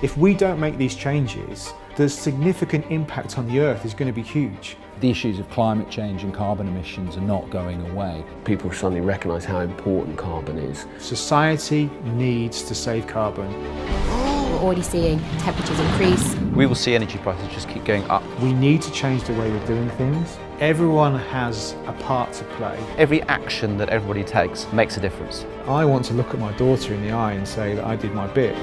If we don't make these changes, the significant impact on the earth is going to be huge. The issues of climate change and carbon emissions are not going away. People suddenly recognise how important carbon is. Society needs to save carbon. We're already seeing temperatures increase. We will see energy prices just keep going up. We need to change the way we're doing things. Everyone has a part to play. Every action that everybody takes makes a difference. I want to look at my daughter in the eye and say that I did my bit.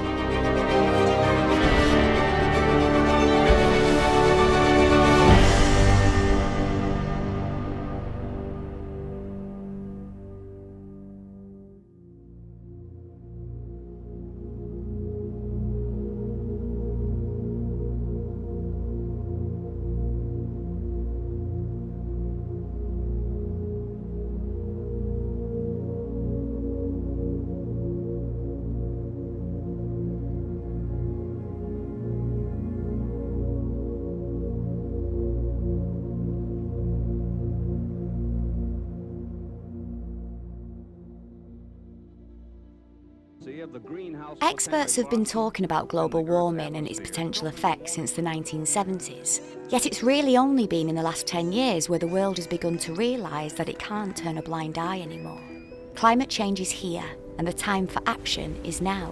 Experts have been talking about global warming and its potential effects since the 1970s. Yet it's really only been in the last 10 years where the world has begun to realise that it can't turn a blind eye anymore. Climate change is here, and the time for action is now.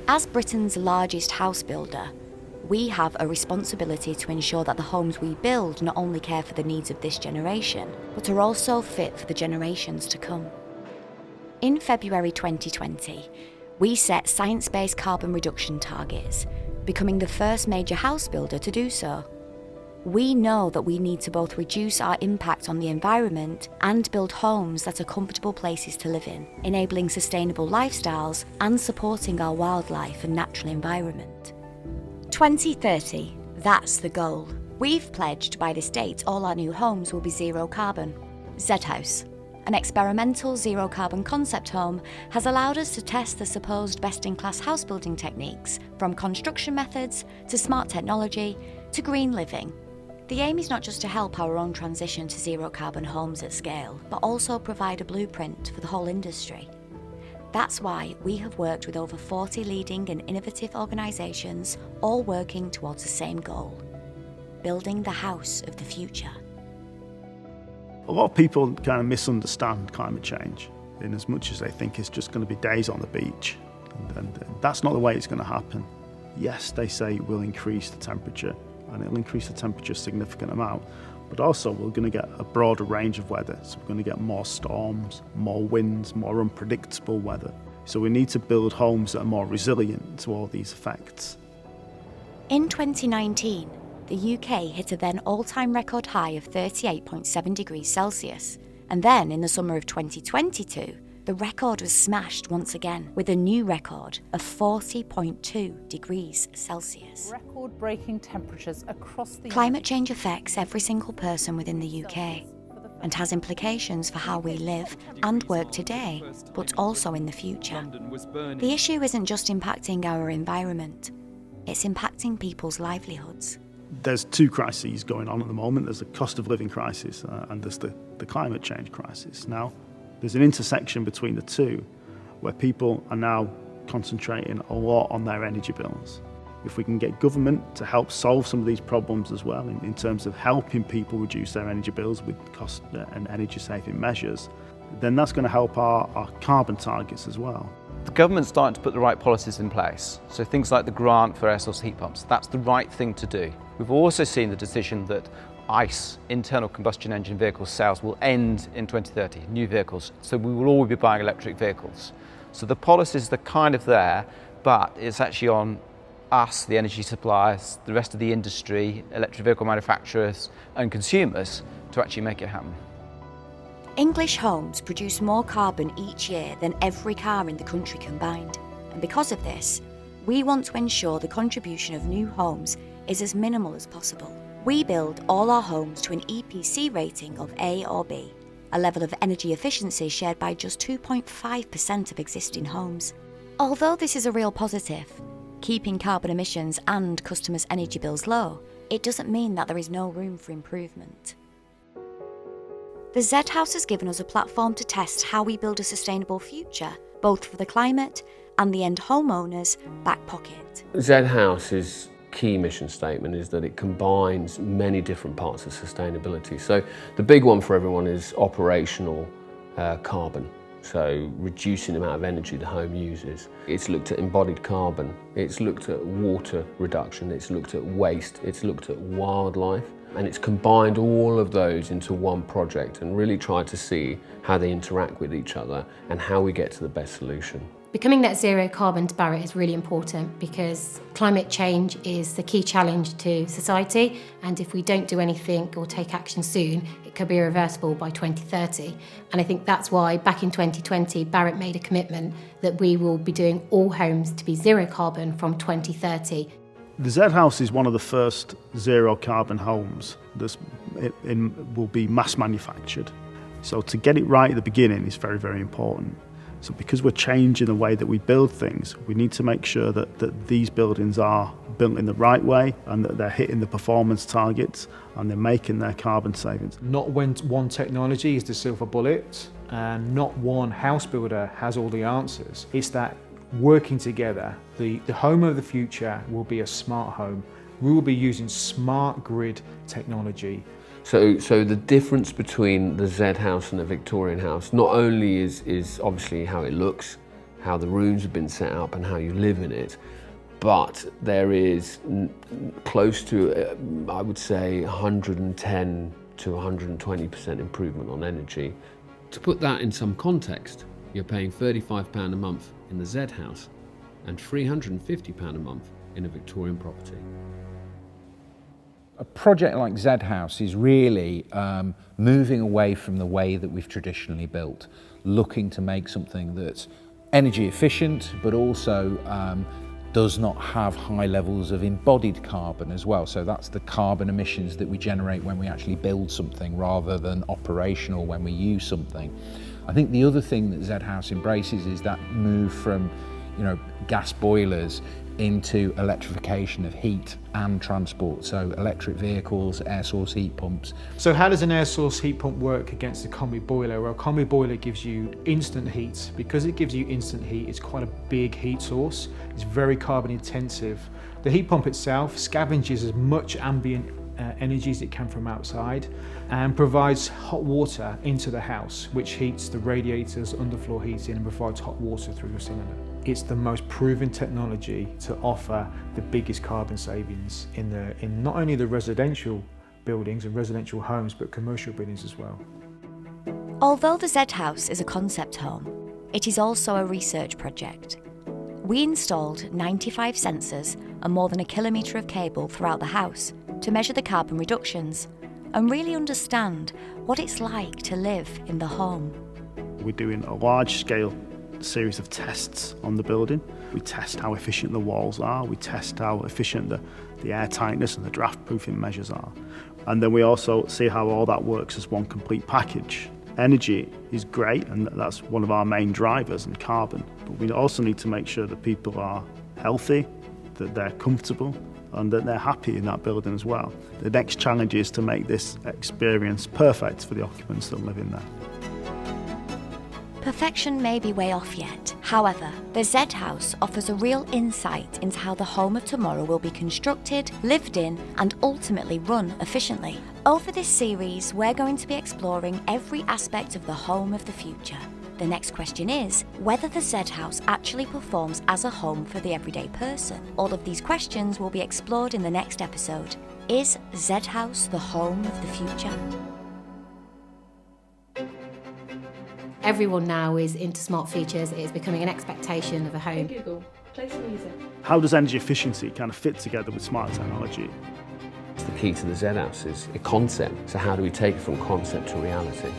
As Britain's largest house builder, we have a responsibility to ensure that the homes we build not only care for the needs of this generation, but are also fit for the generations to come. In February 2020, we set science-based carbon reduction targets, becoming the first major house builder to do so. We know that we need to both reduce our impact on the environment and build homes that are comfortable places to live in, enabling sustainable lifestyles and supporting our wildlife and natural environment. 2030, that's the goal. We've pledged by this date all our new homes will be zero carbon. Zed House, an experimental zero-carbon concept home, has allowed us to test the supposed best-in-class house-building techniques, from construction methods to smart technology to green living. The aim is not just to help our own transition to zero-carbon homes at scale, but also provide a blueprint for the whole industry. That's why we have worked with over 40 leading and innovative organisations, all working towards the same goal: building the house of the future. A lot of people kind of misunderstand climate change in as much as they think it's just going to be days on the beach. And that's not the way it's going to happen. Yes, they say it will increase the temperature, and it'll increase the temperature a significant amount, but also we're going to get a broader range of weather. So we're going to get more storms, more winds, more unpredictable weather. So we need to build homes that are more resilient to all these effects. In 2019, the UK hit a then all-time record high of 38.7 degrees Celsius. And then, in the summer of 2022, the record was smashed once again with a new record of 40.2 degrees Celsius. Record-breaking temperatures across the Climate change affects every single person within the UK and has implications for how we live and work today, but also in the future. The issue isn't just impacting our environment, it's impacting people's livelihoods. There's two crises going on at the moment. There's the cost of living crisis and there's the climate change crisis. Now, there's an intersection between the two where people are now concentrating a lot on their energy bills. If we can get government to help solve some of these problems as well in terms of helping people reduce their energy bills with cost and energy saving measures, then that's going to help our carbon targets as well. The government's starting to put the right policies in place. So things like the grant for air source heat pumps, that's the right thing to do. We've also seen the decision that ICE, internal combustion engine vehicle sales, will end in 2030, new vehicles. So we will all be buying electric vehicles. So the policies are kind of there, but it's actually on us, the energy suppliers, the rest of the industry, electric vehicle manufacturers and consumers to actually make it happen. English homes produce more carbon each year than every car in the country combined. And because of this, we want to ensure the contribution of new homes is as minimal as possible. We build all our homes to an EPC rating of A or B, a level of energy efficiency shared by just 2.5% of existing homes. Although this is a real positive, keeping carbon emissions and customers' energy bills low, it doesn't mean that there is no room for improvement. The Zed House has given us a platform to test how we build a sustainable future, both for the climate and the end homeowner's back pocket. Zed House's key mission statement is that it combines many different parts of sustainability. So the big one for everyone is operational carbon. So reducing the amount of energy the home uses. It's looked at embodied carbon, it's looked at water reduction, it's looked at waste, it's looked at wildlife, and it's combined all of those into one project and really tried to see how they interact with each other and how we get to the best solution. Becoming net zero carbon to Barratt is really important because climate change is the key challenge to society, and if we don't do anything or take action soon, it could be irreversible by 2030. And I think that's why back in 2020, Barratt made a commitment that we will be doing all homes to be zero carbon from 2030. The Zed House is one of the first zero carbon homes that will be mass manufactured. So to get it right at the beginning is very, very important. So because we're changing the way that we build things, we need to make sure that these buildings are built in the right way and that they're hitting the performance targets and they're making their carbon savings. Not when one technology is the silver bullet, and not one house builder has all the answers. It's that working together, the home of the future will be a smart home. We will be using smart grid technology. So the difference between the Zed House and the Victorian house not only is obviously how it looks, how the rooms have been set up and how you live in it, but there is close to, I would say, 110 to 120% improvement on energy. To put that in some context, you're paying £35 a month in the Zed House and £350 a month in a Victorian property. A project like Zed House is really moving away from the way that we've traditionally built, looking to make something that's energy efficient, but also does not have high levels of embodied carbon as well. So that's the carbon emissions that we generate when we actually build something rather than operational when we use something. I think the other thing that Zed House embraces is that move from, gas boilers into electrification of heat and transport, so electric vehicles, air source heat pumps. So how does an air source heat pump work against a combi boiler? Well, a combi boiler gives you instant heat. Because it gives you instant heat, it's quite a big heat source. It's very carbon intensive. The heat pump itself scavenges as much ambient energy as it can from outside and provides hot water into the house, which heats the radiators, underfloor heating, and provides hot water through the cylinder. It's the most proven technology to offer the biggest carbon savings in not only the residential buildings and residential homes, but commercial buildings as well. Although the Zed House is a concept home, it is also a research project. We installed 95 sensors and more than 1 kilometre of cable throughout the house to measure the carbon reductions and really understand what it's like to live in the home. We're doing a large-scale series of tests on the building. We test how efficient the walls are, we test how efficient the air tightness and the draft proofing measures are. And then we also see how all that works as one complete package. Energy is great, and that's one of our main drivers, and carbon. But we also need to make sure that people are healthy, that they're comfortable, and that they're happy in that building as well. The next challenge is to make this experience perfect for the occupants that live in there. Perfection may be way off yet. However, the Zed House offers a real insight into how the home of tomorrow will be constructed, lived in, and ultimately run efficiently. Over this series, we're going to be exploring every aspect of the home of the future. The next question is whether the Zed House actually performs as a home for the everyday person. All of these questions will be explored in the next episode. Is Zed House the home of the future? Everyone now is into smart features. It is becoming an expectation of a home. Google, play some music. How does energy efficiency kind of fit together with smart technology? The key to the Zed House is a concept. So how do we take it from concept to reality?